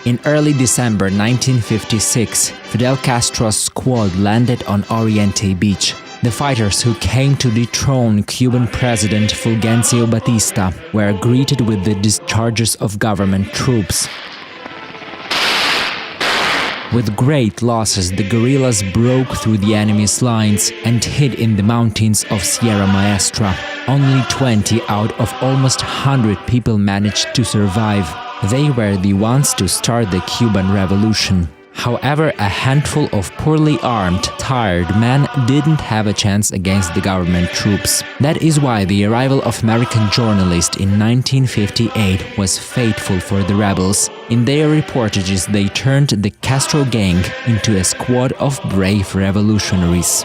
In early December 1956, Fidel Castro's squad landed on Oriente Beach. The fighters who came to dethrone Cuban President Fulgencio Batista were greeted with the discharges of government troops. With great losses, the guerrillas broke through the enemy's lines and hid in the mountains of Sierra Maestra. Only 20 out of almost 100 people managed to survive. They were the ones to start the Cuban Revolution. However, a handful of poorly armed, tired men didn't have a chance against the government troops. That is why the arrival of American journalists in 1958 was fateful for the rebels. In their reportages, they turned the Castro gang into a squad of brave revolutionaries.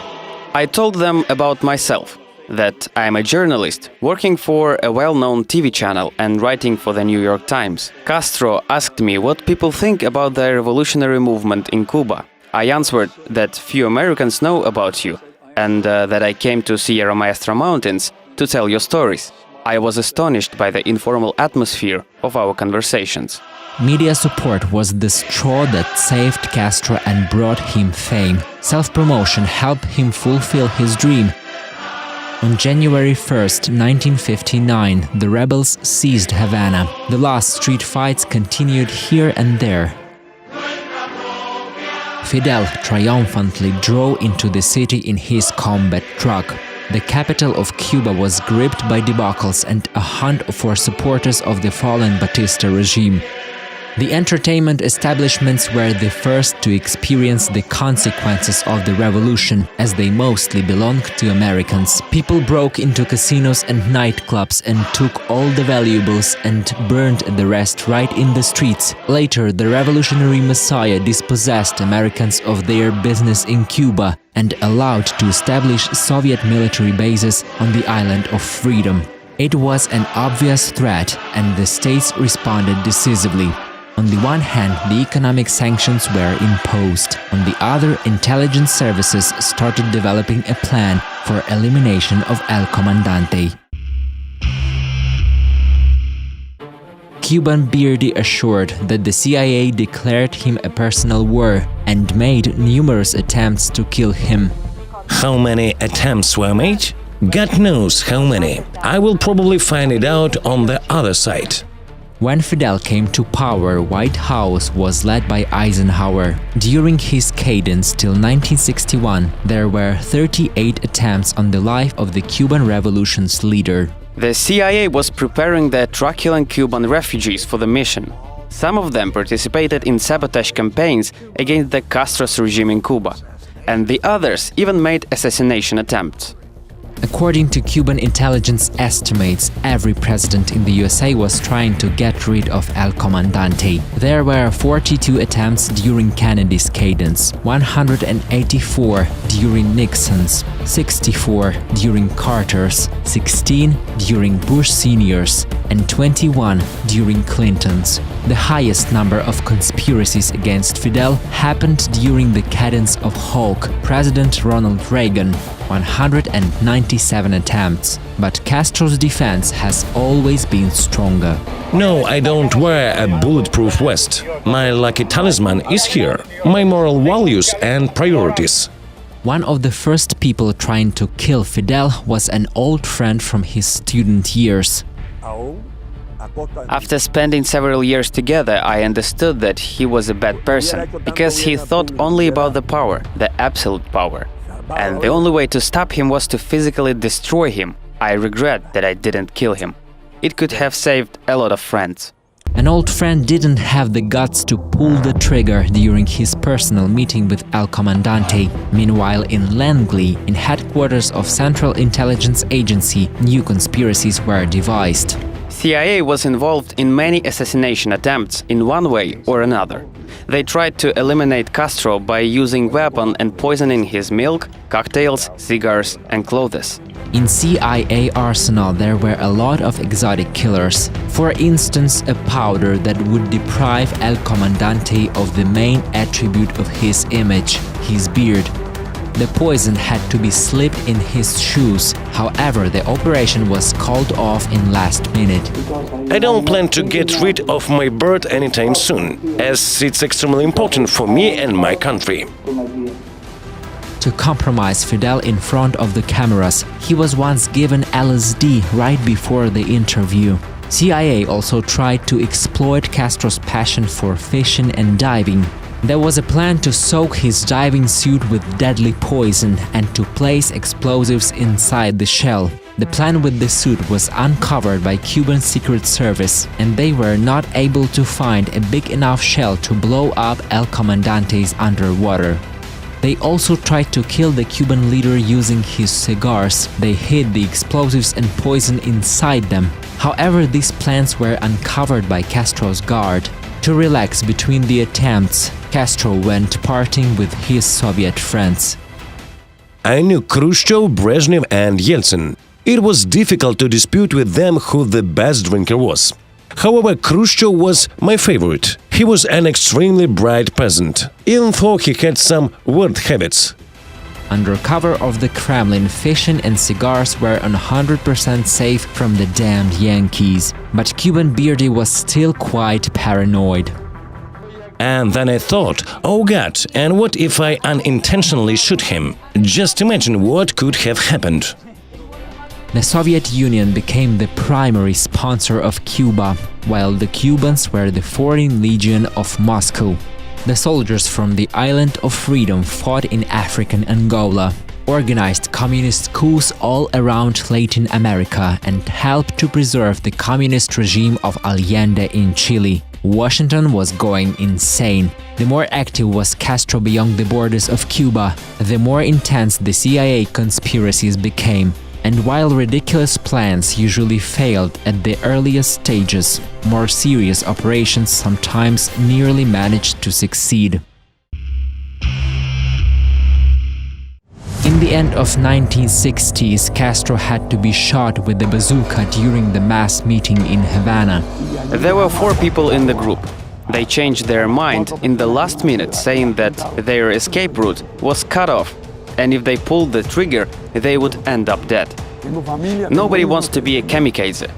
I told them about myself, that I'm a journalist working for a well-known TV channel and writing for the New York Times. Castro asked me what people think about the revolutionary movement in Cuba. I answered that few Americans know about you and that I came to Sierra Maestra Mountains to tell your stories. I was astonished by the informal atmosphere of our conversations. Media support was the straw that saved Castro and brought him fame. Self-promotion helped him fulfill his dream. On January 1st, 1959, the rebels seized Havana. The last street fights continued here and there. Fidel triumphantly drove into the city in his combat truck. The capital of Cuba was gripped by debacles and a hunt for supporters of the fallen Batista regime. The entertainment establishments were the first to experience the consequences of the revolution, as they mostly belonged to Americans. People broke into casinos and nightclubs and took all the valuables and burned the rest right in the streets. Later, the revolutionary messiah dispossessed Americans of their business in Cuba and allowed to establish Soviet military bases on the island of Freedom. It was an obvious threat, and the states responded decisively. On the one hand, the economic sanctions were imposed. On the other, intelligence services started developing a plan for elimination of El Comandante. Cuban Beardy assured that the CIA declared him a personal war and made numerous attempts to kill him. How many attempts were made? God knows how many. I will probably find it out on the other side. When Fidel came to power, White House was led by Eisenhower. During his cadence till 1961, there were 38 attempts on the life of the Cuban Revolution's leader. The CIA was preparing the truculent Cuban refugees for the mission. Some of them participated in sabotage campaigns against the Castro's regime in Cuba, and the others even made assassination attempts. According to Cuban intelligence estimates, every president in the USA was trying to get rid of El Comandante. There were 42 attempts during Kennedy's cadence, 184 during Nixon's, 64 during Carter's, 16 during Bush Sr.'s, and 21 during Clinton's. The highest number of conspiracies against Fidel happened during the cadence of Hawk, President Ronald Reagan, 197 attempts. But Castro's defense has always been stronger. No, I don't wear a bulletproof vest. My lucky talisman is here, my moral values and priorities. One of the first people trying to kill Fidel was an old friend from his student years. After spending several years together, I understood that he was a bad person, because he thought only about the power, the absolute power. And the only way to stop him was to physically destroy him. I regret that I didn't kill him. It could have saved a lot of friends. An old friend didn't have the guts to pull the trigger during his personal meeting with El Comandante. Meanwhile, in Langley, in headquarters of Central Intelligence Agency, new conspiracies were devised. CIA was involved in many assassination attempts in one way or another. They tried to eliminate Castro by using weapons and poisoning his milk, cocktails, cigars and clothes. In CIA arsenal there were a lot of exotic killers. For instance, a powder that would deprive El Comandante of the main attribute of his image, his beard. The poison had to be slipped in his shoes. However, the operation was called off in last minute. I don't plan to get rid of my bird anytime soon, as it's extremely important for me and my country. To compromise Fidel in front of the cameras, he was once given LSD right before the interview. CIA also tried to exploit Castro's passion for fishing and diving. There was a plan to soak his diving suit with deadly poison and to place explosives inside the shell. The plan with the suit was uncovered by Cuban Secret Service, and they were not able to find a big enough shell to blow up El Comandante's underwater. They also tried to kill the Cuban leader using his cigars. They hid the explosives and poison inside them. However, these plans were uncovered by Castro's guard. To relax between the attempts, Castro went partying with his Soviet friends. I knew Khrushchev, Brezhnev and Yeltsin. It was difficult to dispute with them who the best drinker was. However, Khrushchev was my favorite. He was an extremely bright peasant, even though he had some weird habits. Under cover of the Kremlin, fishing and cigars were 100% safe from the damned Yankees. But Cuban Beardy was still quite paranoid. And then I thought, oh God, and what if I unintentionally shoot him? Just imagine what could have happened. The Soviet Union became the primary sponsor of Cuba, while the Cubans were the Foreign Legion of Moscow. The soldiers from the Island of Freedom fought in African Angola, organized communist coups all around Latin America, and helped to preserve the communist regime of Allende in Chile. Washington was going insane. The more active was Castro beyond the borders of Cuba, the more intense the CIA conspiracies became. And while ridiculous plans usually failed at the earliest stages, more serious operations sometimes nearly managed to succeed. In the end of 1960s, Castro had to be shot with a bazooka during the mass meeting in Havana. There were 4 people in the group. They changed their mind in the last minute, saying that their escape route was cut off, and if they pulled the trigger, they would end up dead. Nobody wants to be a kamikaze.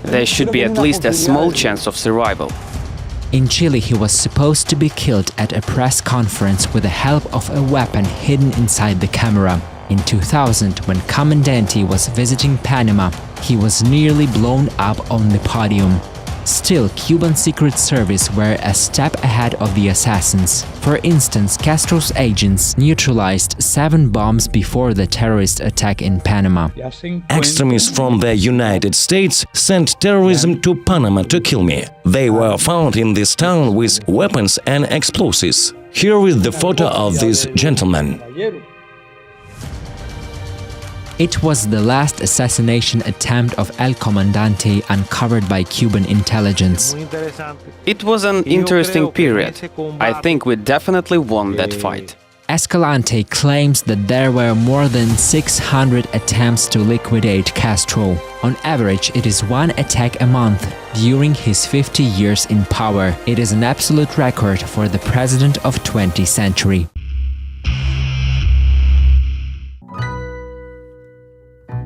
There should be at least a small chance of survival. In Chile, he was supposed to be killed at a press conference with the help of a weapon hidden inside the camera. In 2000, when Comandante was visiting Panama, he was nearly blown up on the podium. Still, Cuban Secret Service were a step ahead of the assassins. For instance, Castro's agents neutralized 7 bombs before the terrorist attack in Panama. Extremists from the United States sent terrorism to Panama to kill me. They were found in this town with weapons and explosives. Here is the photo of this gentleman. It was the last assassination attempt of El Comandante uncovered by Cuban intelligence. It was an interesting period. I think we definitely won that fight. Escalante claims that there were more than 600 attempts to liquidate Castro. On average, it is 1 attack a month. During his 50 years in power, it is an absolute record for the president of 20th century.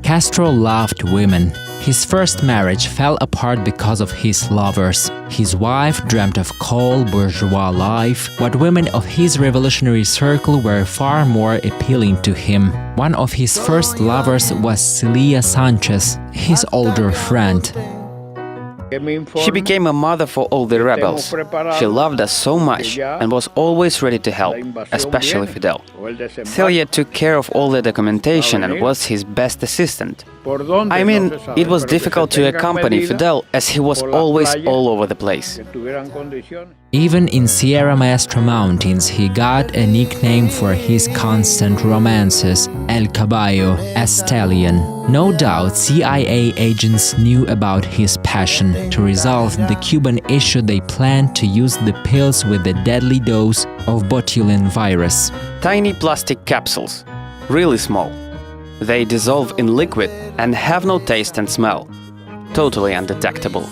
Castro loved women. His first marriage fell apart because of his lovers. His wife dreamt of cold bourgeois life, but women of his revolutionary circle were far more appealing to him. One of his first lovers was Celia Sanchez, his older friend. She became a mother for all the rebels. She loved us so much and was always ready to help, especially Fidel. Celia took care of all the documentation and was his best assistant. I mean, it was difficult to accompany Fidel as he was always all over the place. Even in Sierra Maestra Mountains, he got a nickname for his constant romances, El Caballo, a stallion. No doubt CIA agents knew about his passion. To resolve the Cuban issue, they planned to use the pills with a deadly dose of botulin virus. Tiny plastic capsules, really small. They dissolve in liquid and have no taste and smell. Totally undetectable.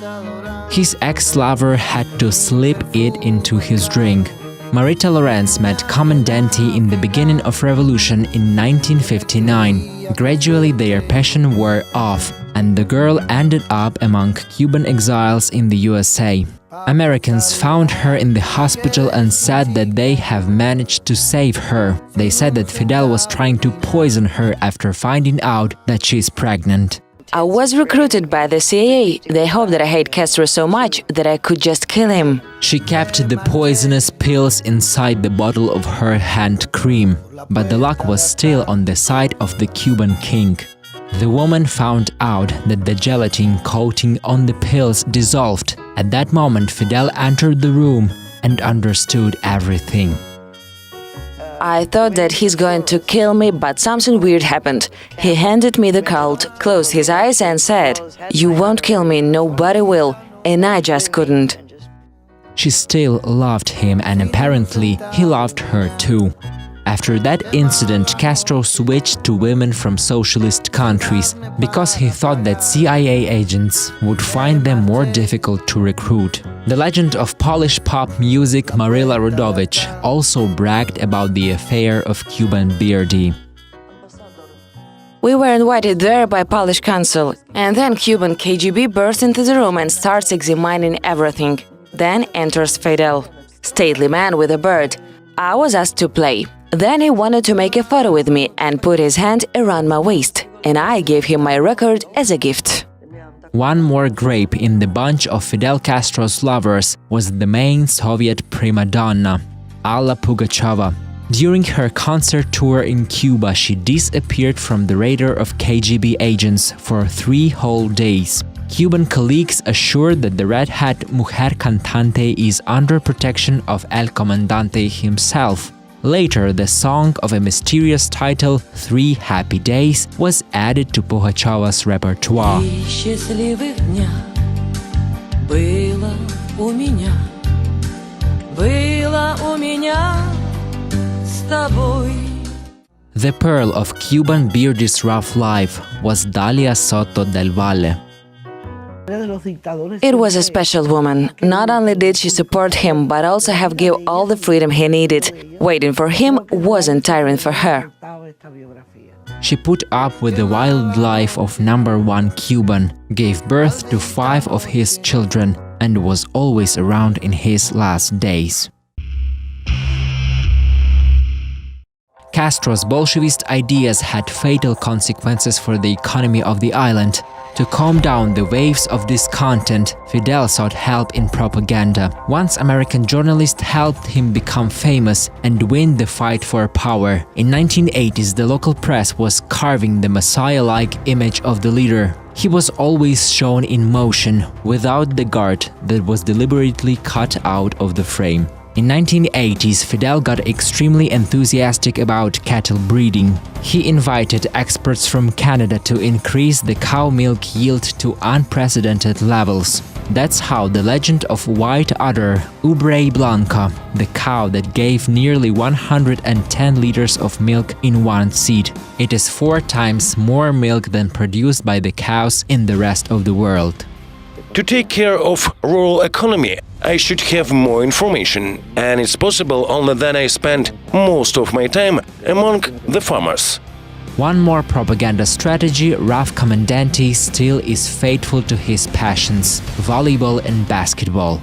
His ex-lover had to slip it into his drink. Marita Lorenz met Comandante in the beginning of revolution in 1959. Gradually their passion wore off, and the girl ended up among Cuban exiles in the USA. Americans found her in the hospital and said that they have managed to save her. They said that Fidel was trying to poison her after finding out that she is pregnant. I was recruited by the CIA. They hoped that I hate Castro so much that I could just kill him. She kept the poisonous pills inside the bottle of her hand cream, but the luck was still on the side of the Cuban king. The woman found out that the gelatin coating on the pills dissolved. At that moment, Fidel entered the room and understood everything. I thought that he's going to kill me, but something weird happened. He handed me the cult, closed his eyes and said, "You won't kill me, nobody will," and I just couldn't. She still loved him, and apparently he loved her too. After that incident, Castro switched to women from socialist countries because he thought that CIA agents would find them more difficult to recruit. The legend of Polish pop music Maryla Rodowicz also bragged about the affair of Cuban Birdie. We were invited there by Polish consul, and then Cuban KGB bursts into the room and starts examining everything. Then enters Fidel, stately man with a bird. I was asked to play. Then he wanted to make a photo with me and put his hand around my waist, and I gave him my record as a gift. One more grape in the bunch of Fidel Castro's lovers was the main Soviet prima donna, Alla Pugacheva. During her concert tour in Cuba, she disappeared from the radar of KGB agents for 3 whole days. Cuban colleagues assured that the red-hat mujer cantante is under protection of El Comandante himself. Later, the song of a mysterious title, 3 Happy Days, was added to Pugacheva's repertoire. The pearl of Cuban Birdie's rough life was Dalia Soto del Valle. It was a special woman. Not only did she support him, but also have give all the freedom he needed. Waiting for him wasn't tiring for her. She put up with the wild life of #1 Cuban, gave birth to 5 of his children, and was always around in his last days. Castro's Bolshevist ideas had fatal consequences for the economy of the island. To calm down the waves of discontent, Fidel sought help in propaganda. Once American journalists helped him become famous and win the fight for power. In 1980s, the local press was carving the Messiah-like image of the leader. He was always shown in motion, without the guard that was deliberately cut out of the frame. In 1980s, Fidel got extremely enthusiastic about cattle breeding. He invited experts from Canada to increase the cow milk yield to unprecedented levels. That's how the legend of White Udder, Ubre Blanca, the cow that gave nearly 110 liters of milk in one seed. It is 4 times more milk than produced by the cows in the rest of the world. To take care of rural economy, I should have more information, and it's possible only then I spend most of my time among the farmers. One more propaganda strategy, Raf Comandante still is faithful to his passions, volleyball and basketball.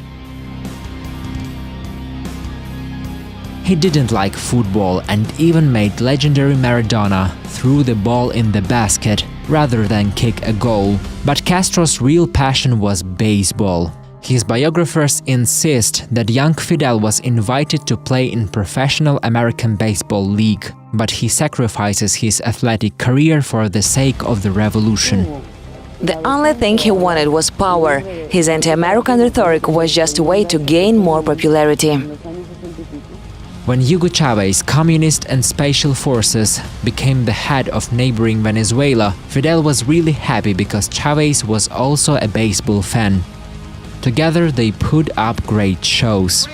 He didn't like football and even made legendary Maradona throw the ball in the basket rather than kick a goal. But Castro's real passion was baseball. His biographers insist that young Fidel was invited to play in professional American Baseball League, but he sacrifices his athletic career for the sake of the revolution. The only thing he wanted was power. His anti-American rhetoric was just a way to gain more popularity. When Hugo Chavez, communist and special forces, became the head of neighboring Venezuela, Fidel was really happy because Chavez was also a baseball fan. Together they put up great shows.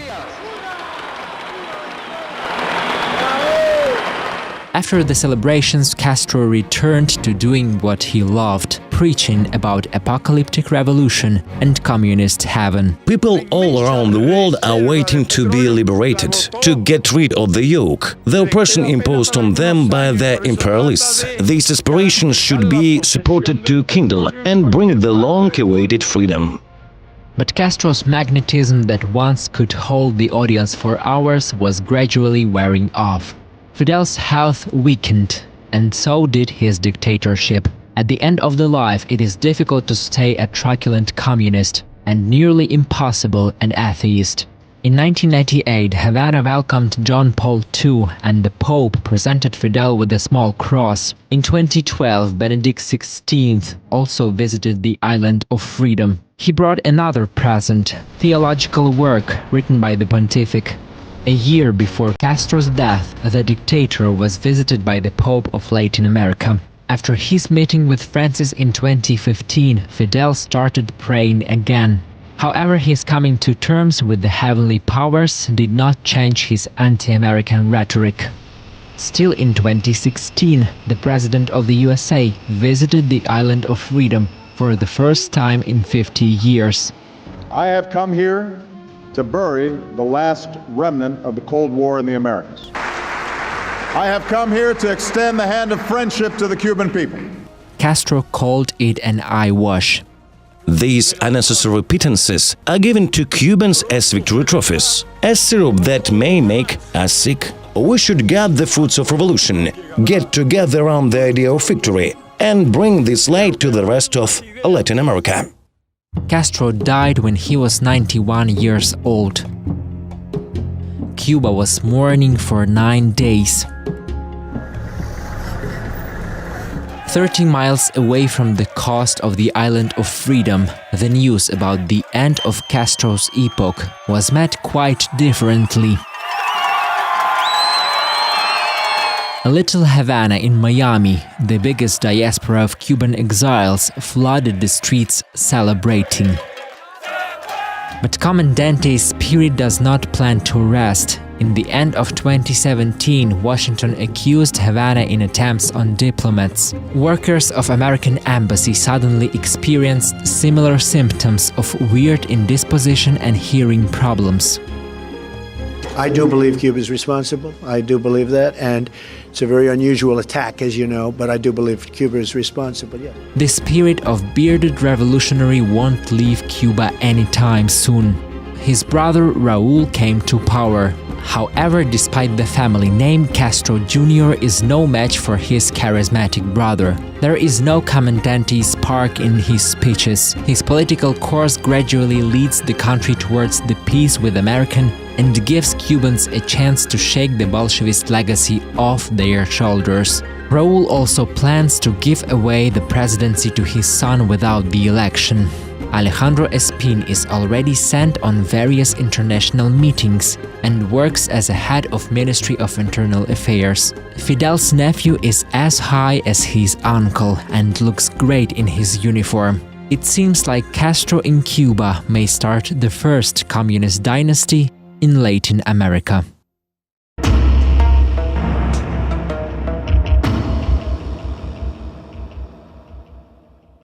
After the celebrations, Castro returned to doing what he loved, preaching about apocalyptic revolution and communist heaven. People all around the world are waiting to be liberated, to get rid of the yoke, the oppression imposed on them by the imperialists. These aspirations should be supported to kindle and bring the long-awaited freedom. But Castro's magnetism that once could hold the audience for hours was gradually wearing off. Fidel's health weakened, and so did his dictatorship. At the end of the life, it is difficult to stay a truculent communist, and nearly impossible an atheist. In 1998, Havana welcomed John Paul II, and the Pope presented Fidel with a small cross. In 2012, Benedict XVI also visited the Island of Freedom. He brought another present, theological work written by the Pontific. A year before Castro's death, the dictator was visited by the Pope of Latin America. After his meeting with Francis in 2015, Fidel started praying again. However, his coming to terms with the heavenly powers did not change his anti-American rhetoric. Still in 2016, the President of the USA visited the Island of Freedom for the first time in 50 years. I have come here to bury the last remnant of the Cold War in the Americas. I have come here to extend the hand of friendship to the Cuban people. Castro called it an eyewash. These unnecessary pittances are given to Cubans as victory trophies, a syrup that may make us sick. We should get the fruits of revolution, get together around the idea of victory, and bring this light to the rest of Latin America. Castro died when he was 91 years old. Cuba was mourning for 9 days. 30 miles away from the coast of the Island of Freedom, the news about the end of Castro's epoch was met quite differently. A little Havana in Miami, the biggest diaspora of Cuban exiles, flooded the streets celebrating. But Comandante's spirit does not plan to rest. In the end of 2017, Washington accused Havana in attempts on diplomats. Workers of American embassy suddenly experienced similar symptoms of weird indisposition and hearing problems. I do believe Cuba is responsible. I do believe that, and it's a very unusual attack, as you know, but I do believe Cuba is responsible, yeah. The spirit of bearded revolutionary won't leave Cuba anytime soon. His brother Raúl came to power. However, despite the family name, Castro Jr. is no match for his charismatic brother. There is no Comandante spark in his speeches. His political course gradually leads the country towards the peace with America and gives Cubans a chance to shake the Bolshevist legacy off their shoulders. Raúl also plans to give away the presidency to his son without the election. Alejandro Espín is already sent on various international meetings and works as a head of Ministry of Internal Affairs. Fidel's nephew is as high as his uncle and looks great in his uniform. It seems like Castro in Cuba may start the first communist dynasty in Latin America.